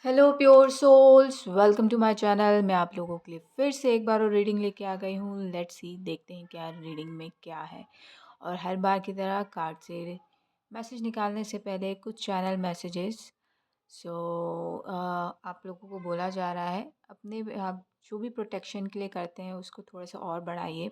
Hello pure souls, welcome to my channel. मैं आप लोगों के लिए फिर से एक बार और रीडिंग लेके आ गई हूँ। लेट्स सी, देखते हैं क्या रीडिंग में क्या है। और हर बार की तरह कार्ड से मैसेज निकालने से पहले कुछ चैनल मैसेजेस। सो आप लोगों को बोला जा रहा है अपने आप जो भी प्रोटेक्शन के लिए करते हैं उसको थोड़ा सा और बढ़ाइए।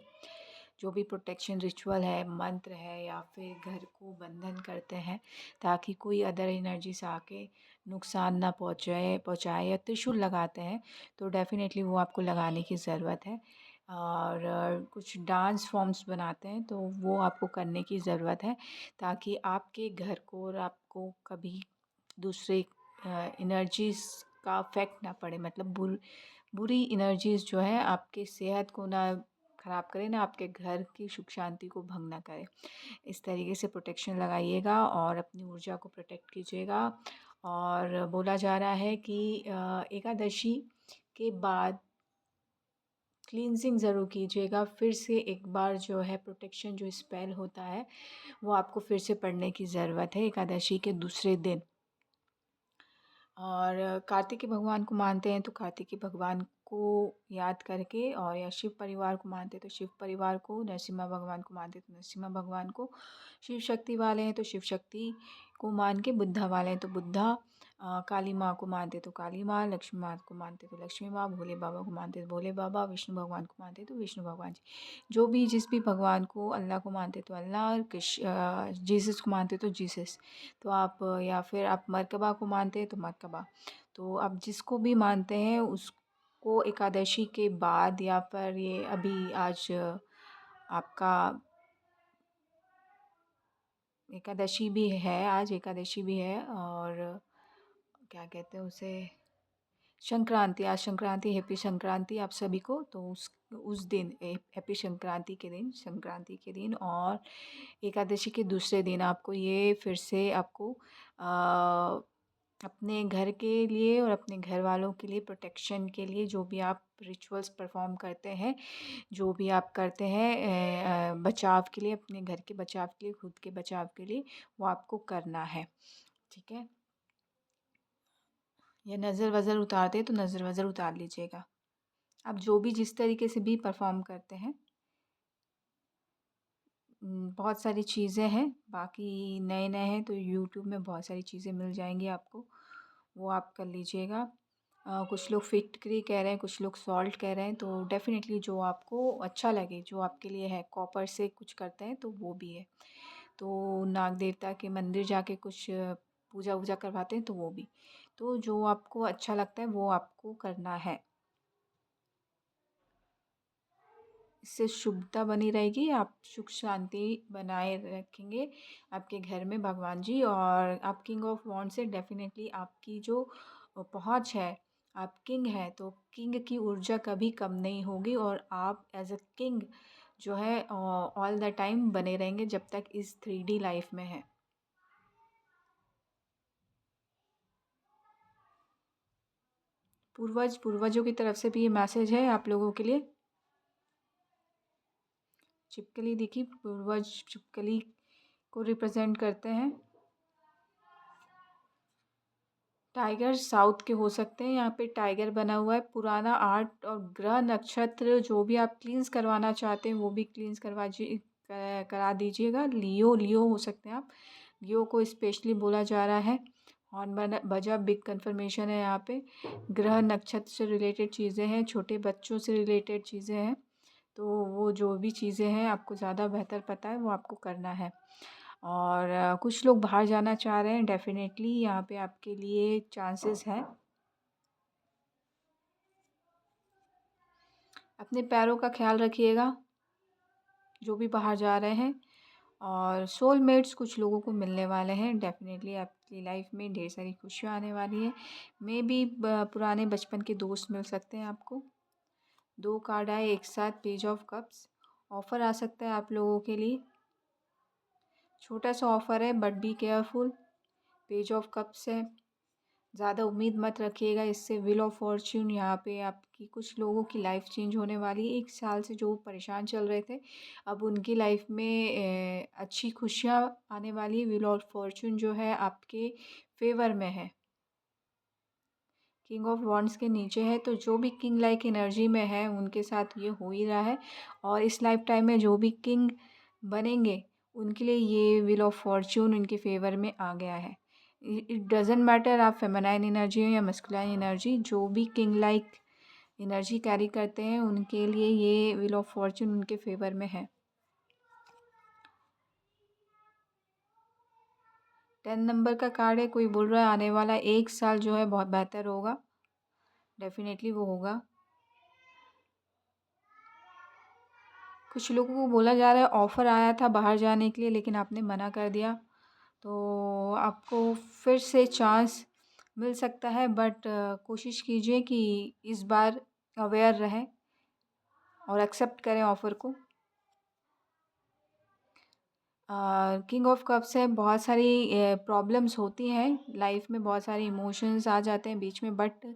जो भी प्रोटेक्शन रिचुअल है, मंत्र है या फिर घर को बंधन करते हैं ताकि कोई अदर एनर्जीज आके नुकसान ना पहुँचाए या त्रिशूल लगाते हैं तो डेफ़िनेटली वो आपको लगाने की ज़रूरत है। और कुछ डांस फॉर्म्स बनाते हैं तो वो आपको करने की ज़रूरत है ताकि आपके घर को और आपको कभी दूसरे एनर्जीज़ का अफेक्ट ना पड़े। मतलब बुरी एनर्जीज़ जो है आपके सेहत को ना ख़राब करे, ना आपके घर की सुख शांति को भंग ना करे। इस तरीके से प्रोटेक्शन लगाइएगा और अपनी ऊर्जा को प्रोटेक्ट कीजिएगा। और बोला जा रहा है कि एकादशी के बाद क्लींजिंग ज़रूर कीजिएगा। फिर से एक बार जो है प्रोटेक्शन जो स्पेल होता है वो आपको फिर से पढ़ने की ज़रूरत है एकादशी के दूसरे दिन। और कार्तिकेय भगवान को मानते हैं तो कार्तिकेय भगवान को याद करके, और या शिव परिवार को मानते हैं तो शिव परिवार को, नरसिम्हा भगवान को मानते हैं तो नरसिम्हा भगवान को, शिव शक्ति वाले हैं तो शिव शक्ति को मान के, बुद्धा वाले हैं तो बुद्धा, काली माँ को मानते तो काली माँ, लक्ष्मी माँ को मानते तो लक्ष्मी माँ, भोले बाबा को मानते तो भोले बाबा, विष्णु भगवान को मानते तो विष्णु भगवान जी। जो भी जिस भी भगवान को, अल्लाह को मानते तो अल्लाह, और जीसस को मानते तो जीसस। तो आप या फिर आप मरकबा को मानते हैं तो मरकबा। तो आप जिसको भी मानते हैं उसको एकादशी के बाद या फिर ये अभी आज आपका एकादशी भी है, आज एकादशी भी है। और क्या कहते हैं उसे, संक्रांति। आज संक्रांति, हैप्पी संक्रांति आप सभी को। तो उस दिन हैप्पी संक्रांति के दिन, संक्रांति के दिन और एकादशी के दूसरे दिन आपको ये फिर से आपको अपने घर के लिए और अपने घर वालों के लिए प्रोटेक्शन के लिए जो भी आप रिचुअल्स परफॉर्म करते हैं, जो भी आप करते हैं बचाव के लिए, अपने घर के बचाव के लिए, खुद के बचाव के लिए, वो आपको करना है। ठीक है। या नज़र वज़र उतारते हैं तो नज़र वज़र उतार लीजिएगा। आप जो भी जिस तरीके से भी परफॉर्म करते हैं। बहुत सारी चीज़ें हैं, बाकी नए-नए हैं तो यूट्यूब में बहुत सारी चीज़ें मिल जाएँगी आपको, वो आप कर लीजिएगा। कुछ लोग फिटकरी कह रहे हैं, कुछ लोग सॉल्ट कह रहे हैं, तो डेफ़िनेटली जो आपको अच्छा लगे, जो आपके लिए है। कॉपर से कुछ करते हैं तो वो भी है। तो नाग देवता के मंदिर जाके कुछ पूजा-वूजा करवाते हैं तो वो भी। तो जो आपको अच्छा लगता है वो आपको करना है। इससे शुभता बनी रहेगी, आप सुख शांति बनाए रखेंगे आपके घर में भगवान जी। और आप किंग ऑफ वॉन्ड से डेफ़िनेटली आपकी जो पहुँच है, आप किंग हैं तो किंग की ऊर्जा कभी कम नहीं होगी और आप एज़ अ किंग जो है ऑल द टाइम बने रहेंगे जब तक इस 3D लाइफ में है। पूर्वजों की तरफ से भी ये मैसेज है आप लोगों के लिए। छिपकली दिखी, पूर्वज छिपकली को रिप्रेजेंट करते हैं। टाइगर साउथ के हो सकते हैं, यहाँ पे टाइगर बना हुआ है। पुराना आर्ट और ग्रह नक्षत्र जो भी आप क्लींस करवाना चाहते हैं वो भी क्लींस करा दीजिएगा। लियो लियो हो सकते हैं आप, लियो को स्पेशली बोला जा रहा है। हॉर्न बजा, बिग कन्फर्मेशन है यहाँ पे। ग्रह नक्षत्र से रिलेटेड चीज़ें हैं, छोटे बच्चों से रिलेटेड चीज़ें हैं। तो वो जो भी चीज़ें हैं आपको ज़्यादा बेहतर पता है वो आपको करना है। और कुछ लोग बाहर जाना चाह रहे हैं, डेफ़िनेटली यहाँ पे आपके लिए चांसेस हैं। अपने पैरों का ख्याल रखिएगा जो भी बाहर जा रहे हैं। और सोलमेट्स कुछ लोगों को मिलने वाले हैं, डेफ़िनेटली आपकी लाइफ में ढेर सारी खुशियाँ आने वाली है। मे बी पुराने बचपन के दोस्त मिल सकते हैं आपको। 2 कार्ड आए एक साथ, पेज ऑफ कप्स। ऑफ़र आ सकता है आप लोगों के लिए, छोटा सा ऑफ़र है but be careful. Page of cups है, ज़्यादा उम्मीद मत रखिएगा इससे। व्हील ऑफ फॉर्च्यून, यहाँ पे आपकी कुछ लोगों की लाइफ चेंज होने वाली है। 1 साल से जो परेशान चल रहे थे अब उनकी लाइफ में अच्छी खुशियाँ आने वाली है। व्हील ऑफ फॉर्च्यून जो है आपके फेवर में है। किंग ऑफ वॉन्ड्स के नीचे है, तो जो भी किंग लाइक एनर्जी में है उनके साथ ये हो ही रहा है। और इस लाइफ टाइम में जो भी किंग बनेंगे उनके लिए ये व्हील ऑफ फॉर्च्यून उनके फेवर में आ गया है। इट डजेंट मैटर आप फेमिनाइन एनर्जी हो या मस्कुलाइन एनर्जी, जो भी किंग लाइक एनर्जी कैरी करते हैं उनके लिए ये व्हील ऑफ फॉर्च्यून उनके फेवर में है। 10 नंबर का कार्ड है, कोई बोल रहा है आने वाला 1 साल जो है बहुत बेहतर होगा। डेफिनेटली वो होगा। कुछ लोगों को बोला जा रहा है ऑफ़र आया था बाहर जाने के लिए लेकिन आपने मना कर दिया, तो आपको फिर से चांस मिल सकता है, बट कोशिश कीजिए कि इस बार अवेयर रहें और एक्सेप्ट करें ऑफ़र को। किंग ऑफ कप्स है, बहुत सारी प्रॉब्लम्स होती हैं लाइफ में, बहुत सारे इमोशंस आ जाते हैं बीच में, बट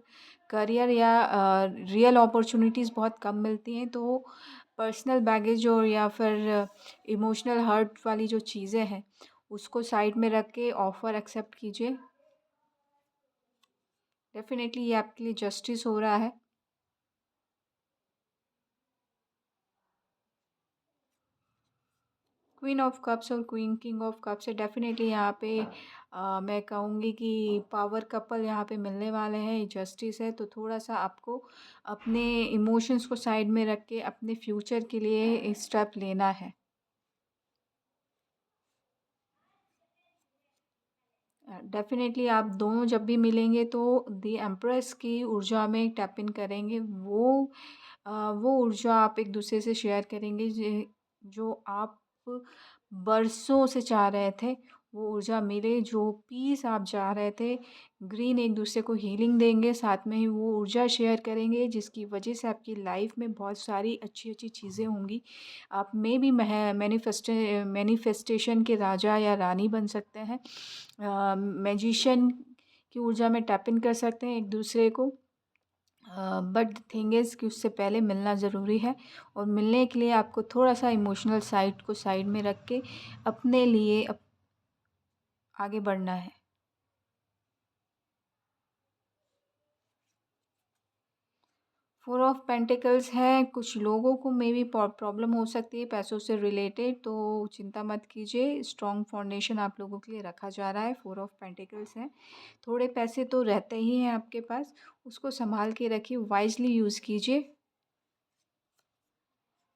करियर या रियल अपॉर्चुनिटीज़ बहुत कम मिलती हैं। तो पर्सनल बैगेज और या फिर इमोशनल हर्ट वाली जो चीज़ें हैं उसको साइड में रख के ऑफ़र एक्सेप्ट कीजिए। डेफिनेटली ये आपके लिए जस्टिस हो रहा है। क्वीन ऑफ कप्स और क्वीन किंग ऑफ कप्स है, डेफिनेटली यहाँ पे मैं कहूँगी कि पावर कपल यहाँ पे मिलने वाले हैं, जस्टिस है। तो थोड़ा सा आपको अपने इमोशंस को साइड में रख के अपने फ्यूचर के लिए स्टेप लेना है। डेफिनेटली आप दोनों जब भी मिलेंगे तो द एम्प्रेस की ऊर्जा में टैप इन करेंगे, वो ऊर्जा आप एक दूसरे से शेयर करेंगे जो आप बरसों से चाह रहे थे, वो ऊर्जा मिले, जो पीस आप चाह रहे थे। ग्रीन एक दूसरे को हीलिंग देंगे, साथ में ही वो ऊर्जा शेयर करेंगे जिसकी वजह से आपकी लाइफ में बहुत सारी अच्छी अच्छी चीज़ें होंगी। आप में भी मैनिफेस्टेशन के राजा या रानी बन सकते हैं। मैजिशियन की ऊर्जा में टैप इन कर सकते हैं एक दूसरे को। बट थिंग इज़ कि उससे पहले मिलना ज़रूरी है, और मिलने के लिए आपको थोड़ा सा इमोशनल साइड को साइड में रख के अपने लिए आगे बढ़ना है। फोर ऑफ पेंटिकल्स है, कुछ लोगों को मे बी प्रॉब्लम हो सकती है पैसों से रिलेटेड, तो चिंता मत कीजिए, स्ट्रॉन्ग फाउंडेशन आप लोगों के लिए रखा जा रहा है। फोर ऑफ पेंटिकल्स है, थोड़े पैसे तो रहते ही हैं आपके पास, उसको संभाल के रखिए, वाइजली यूज़ कीजिए।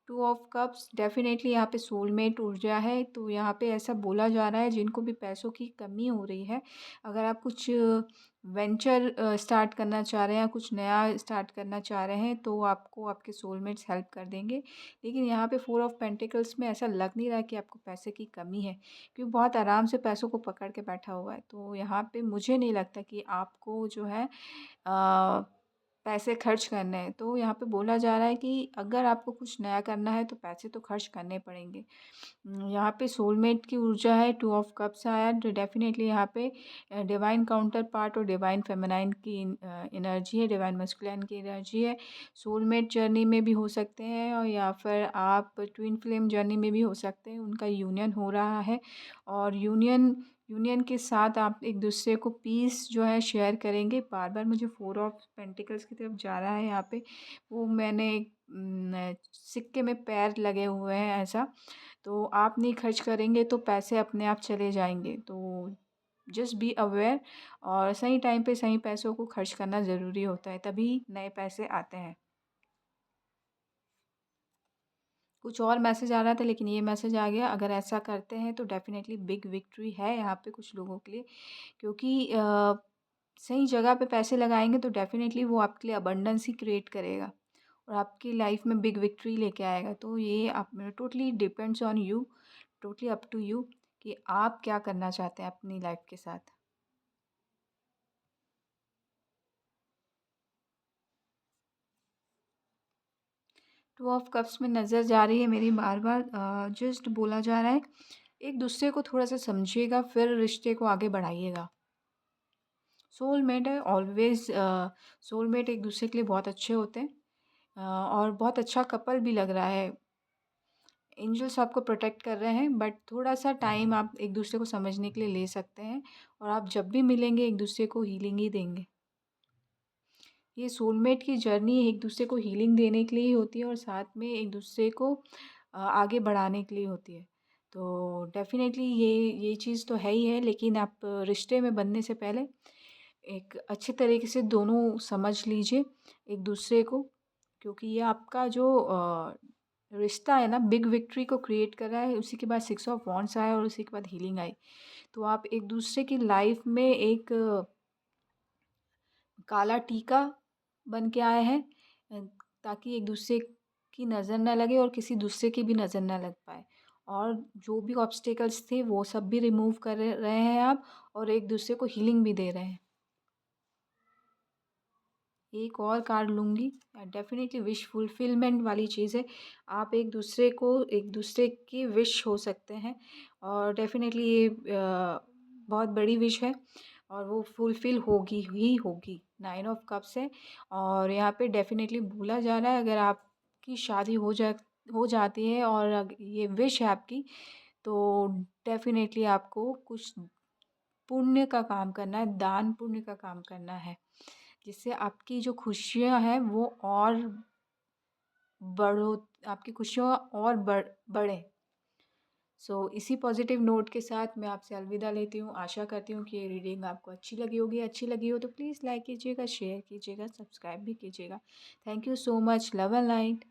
टू ऑफ कप्स, डेफिनेटली यहाँ पे सोलमेट ऊर्जा है, तो यहाँ पे ऐसा बोला जा रहा है जिनको भी पैसों की कमी हो रही है, अगर आप कुछ वेंचर स्टार्ट करना चाह रहे हैं, कुछ नया स्टार्ट करना चाह रहे हैं, तो आपको आपके सोलमेट्स हेल्प कर देंगे। लेकिन यहाँ पे फोर ऑफ पेंटिकल्स में ऐसा लग नहीं रहा कि आपको पैसे की कमी है, क्योंकि बहुत आराम से पैसों को पकड़ के बैठा हुआ है। तो यहाँ पे मुझे नहीं लगता कि आपको जो है पैसे खर्च करने हैं। तो यहाँ पे बोला जा रहा है कि अगर आपको कुछ नया करना है तो पैसे तो खर्च करने पड़ेंगे। यहाँ पे सोलमेट की ऊर्जा है, टू ऑफ कप्स आया, तो डेफिनेटली यहाँ पे डिवाइन काउंटर पार्ट और डिवाइन फेमिनाइन की एनर्जी है, डिवाइन मस्कुलिन की एनर्जी है। सोलमेट जर्नी में भी हो सकते हैं, और या फिर आप ट्विन फ्लेम जर्नी में भी हो सकते हैं, उनका यूनियन हो रहा है। और यूनियन के साथ आप एक दूसरे को पीस जो है शेयर करेंगे। बार बार मुझे फोर ऑफ पेंटिकल्स की तरफ जा रहा है यहाँ पे, वो मैंने सिक्के में पैर लगे हुए हैं ऐसा, तो आप नहीं खर्च करेंगे तो पैसे अपने आप चले जाएंगे। तो जस्ट बी अवेयर, और सही टाइम पे सही पैसों को खर्च करना ज़रूरी होता है, तभी नए पैसे आते हैं। कुछ और मैसेज आ रहा था लेकिन ये मैसेज आ गया, अगर ऐसा करते हैं तो डेफिनेटली बिग विक्ट्री है यहाँ पे कुछ लोगों के लिए, क्योंकि सही जगह पे पैसे लगाएंगे तो डेफिनेटली वो आपके लिए अबंडेंस ही क्रिएट करेगा और आपकी लाइफ में बिग विक्ट्री लेके आएगा। तो ये आप totally depends on you, totally up to you कि आप क्या करना चाहते हैं अपनी लाइफ के साथ। टू ऑफ कप्स में नज़र जा रही है मेरी बार बार, जस्ट बोला जा रहा है एक दूसरे को थोड़ा सा समझिएगा फिर रिश्ते को आगे बढ़ाइएगा। सोलमेट है ऑलवेज, सोलमेट एक दूसरे के लिए बहुत अच्छे होते हैं, और बहुत अच्छा कपल भी लग रहा है। एंजल्स आपको प्रोटेक्ट कर रहे हैं, बट थोड़ा सा टाइम आप एक दूसरे को समझने के लिए ले सकते हैं, और आप जब भी मिलेंगे एक दूसरे को हीलिंग ही देंगे। ये सोलमेट की जर्नी एक दूसरे को हीलिंग देने के लिए ही होती है और साथ में एक दूसरे को आगे बढ़ाने के लिए होती है। तो डेफ़िनेटली ये चीज़ तो है ही है, लेकिन आप रिश्ते में बंधने से पहले एक अच्छे तरीके से दोनों समझ लीजिए एक दूसरे को, क्योंकि ये आपका जो रिश्ता है ना, बिग विक्ट्री को क्रिएट कर रहा है। उसी के बाद 6 ऑफ वांड्स आया और उसी के बाद हीलिंग आई। तो आप एक दूसरे की लाइफ में एक काला टीका बन के आए हैं, अ, ताकि एक दूसरे की नज़र ना लगे और किसी दूसरे की भी नज़र ना लग पाए। और जो भी ऑब्स्टेकल्स थे वो सब भी रिमूव कर रहे हैं आप, और एक दूसरे को हीलिंग भी दे रहे हैं। एक और कार्ड लूँगी। डेफ़िनेटली विश फुलफ़िलमेंट वाली चीज़ है। आप एक दूसरे की विश हो सकते हैं, और डेफ़िनेटली ये बहुत बड़ी विश है और वो फुलफ़िल होगी ही होगी। 9 ऑफ़ कप्स है और यहाँ पे डेफ़िनेटली बोला जा रहा है, अगर आपकी शादी हो जाती है और ये विश है आपकी, तो डेफ़िनेटली आपको कुछ पुण्य का काम करना है, दान पुण्य का काम करना है, जिससे आपकी जो खुशियाँ हैं वो और बढ़ो आपकी खुशियाँ और बढ़ें। सो इसी पॉजिटिव नोट के साथ मैं आपसे अलविदा लेती हूँ। आशा करती हूँ कि ये रीडिंग आपको अच्छी लगी होगी। अच्छी लगी हो तो प्लीज़ लाइक कीजिएगा, शेयर कीजिएगा, सब्सक्राइब भी कीजिएगा। Thank you so much. Love and light.